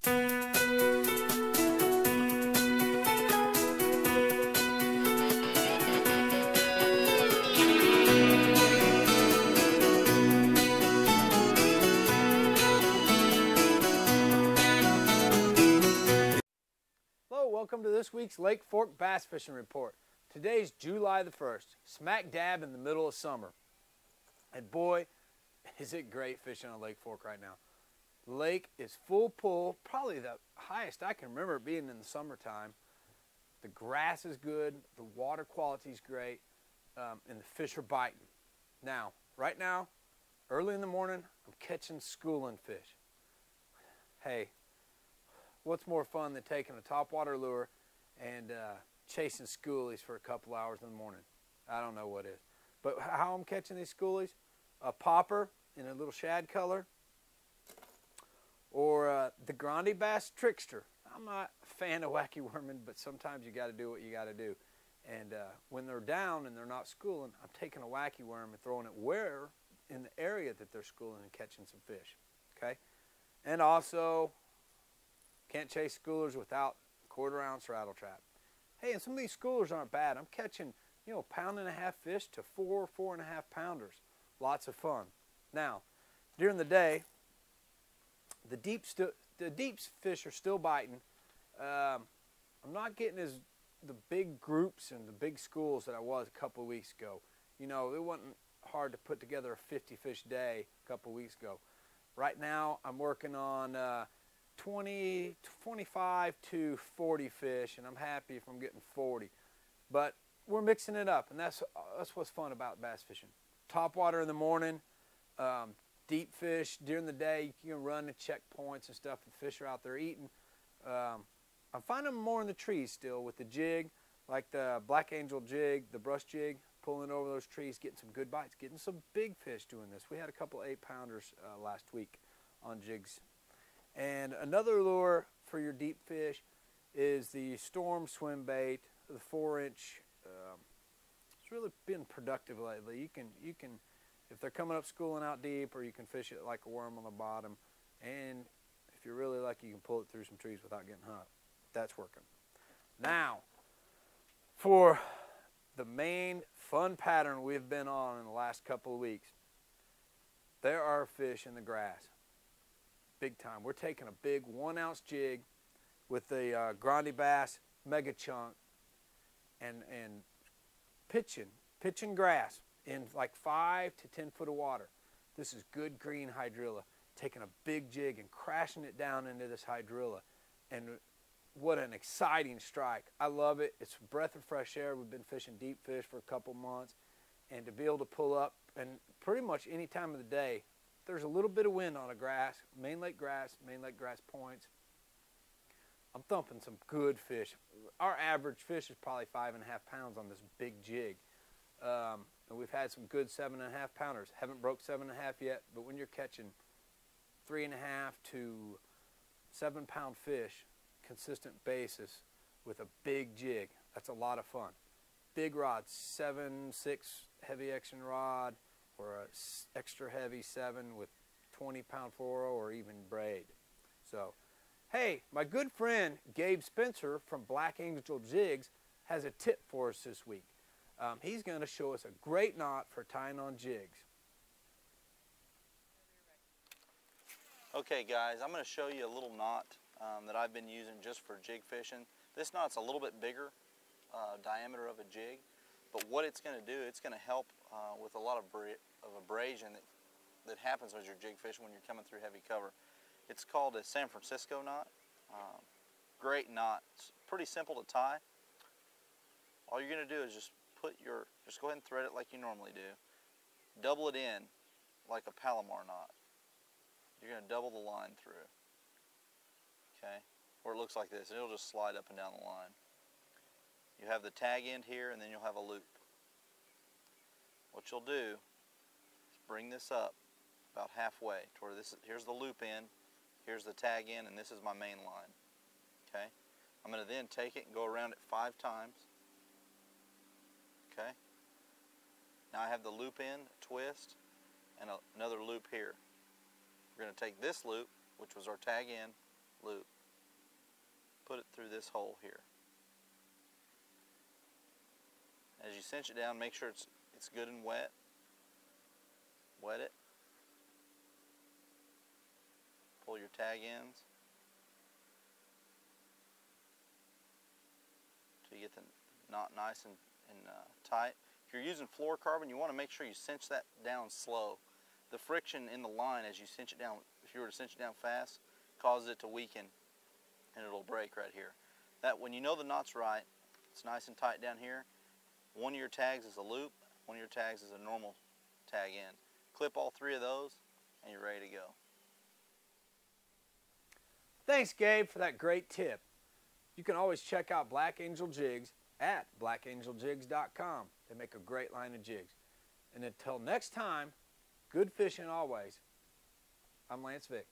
Hello, welcome to this week's Lake Fork Bass Fishing Report. Today's July the 1st, smack dab in the middle of summer. And boy, is it great fishing on Lake Fork right now. The lake is full pull, probably the highest I can remember it being in the summertime. The grass is good, the water quality is great, and the fish are biting. Now, right now, early in the morning, I'm catching schooling fish. Hey, what's more fun than taking a topwater lure and chasing schoolies for a couple hours in the morning? I don't know what is. But how I'm catching these schoolies, a popper in a little shad color, or the Grande Bass Trickster. I'm not a fan of wacky worming, but sometimes you got to do what you got to do. And when they're down and they're not schooling, I'm taking a wacky worm and throwing it where in the area that they're schooling and catching some fish. Okay, and also can't chase schoolers without a 1/4 ounce rattle trap. Hey, and some of these schoolers aren't bad. I'm catching, you know, 1.5 pound fish to 4.5 pounders. Lots of fun. Now, during the day, the deep fish are still biting. I'm not getting the big groups and the big schools that I was a couple of weeks ago. You know, it wasn't hard to put together a 50 fish day a couple of weeks ago. Right now, I'm working on 25 to 40 fish, and I'm happy if I'm getting 40. But we're mixing it up, and that's what's fun about bass fishing. Topwater in the morning, deep fish during the day. You can run and check points and stuff. The fish are out there eating. I'm finding them more in the trees still with the jig, like the Black Angel jig, the brush jig, pulling over those trees, getting some good bites, getting some big fish doing this. We had a couple 8-pounders last week on jigs. And another lure for your deep fish is the Storm swim bait, the 4-inch. It's really been productive lately. You can, if they're coming up schooling out deep, or you can fish it like a worm on the bottom. And if you're really lucky, you can pull it through some trees without getting hot. That's working. Now, for the main fun pattern we've been on in the last couple of weeks, there are fish in the grass. Big time. We're taking a big 1-ounce jig with the Grande Bass Mega Chunk and pitching grass in like 5 to 10 foot of water. This is good green hydrilla. Taking a big jig and crashing it down into this hydrilla. And what an exciting strike. I love it. It's a breath of fresh air. We've been fishing deep fish for a couple months. And to be able to pull up, and pretty much any time of the day, there's a little bit of wind on a main lake grass points. I'm thumping some good fish. Our average fish is probably 5.5 pounds on this big jig. And we've had some good 7.5 pounders. Haven't broke 7.5 yet, but when you're catching 3.5 to 7 pound fish, consistent basis with a big jig, that's a lot of fun. Big rod, 7/6 heavy action rod, or a extra heavy 7 with 20-pound fluoro or even braid. So, hey, my good friend Gabe Spencer from Black Angel Jigs has a tip for us this week. He's going to show us a great knot for tying on jigs. Okay guys, I'm going to show you a little knot that I've been using just for jig fishing. This knot's a little bit bigger diameter of a jig, but what it's going to do, it's going to help with a lot of abrasion that happens as you're jig fishing when you're coming through heavy cover. It's called a San Francisco knot. Great knot. It's pretty simple to tie. All you're going to do is just go ahead and thread it like you normally do. Double it in like a Palomar knot. You're going to double the line through. Okay? Or it looks like this, and it'll just slide up and down the line. You have the tag end here, and then you'll have a loop. What you'll do is bring this up about halfway to where here's the loop end, here's the tag end, and this is my main line. Okay? I'm going to then take it and go around it 5 times. Okay? Now I have the loop end, twist, and another loop here. We're going to take this loop, which was our tag end loop, put it through this hole here. As you cinch it down, make sure it's good and wet. Wet it. Pull your tag ends till you get the knot nice and tight. If you're using fluorocarbon, you want to make sure you cinch that down slow. The friction in the line as you cinch it down, if you were to cinch it down fast, causes it to weaken and it'll break right here. That when you know the knot's right, it's nice and tight down here. One of your tags is a loop, one of your tags is a normal tag end. Clip all three of those and you're ready to go. Thanks, Gabe, for that great tip. You can always check out Black Angel Jigs at blackangeljigs.com. They make a great line of jigs. And until next time, good fishing always. I'm Lance Vick.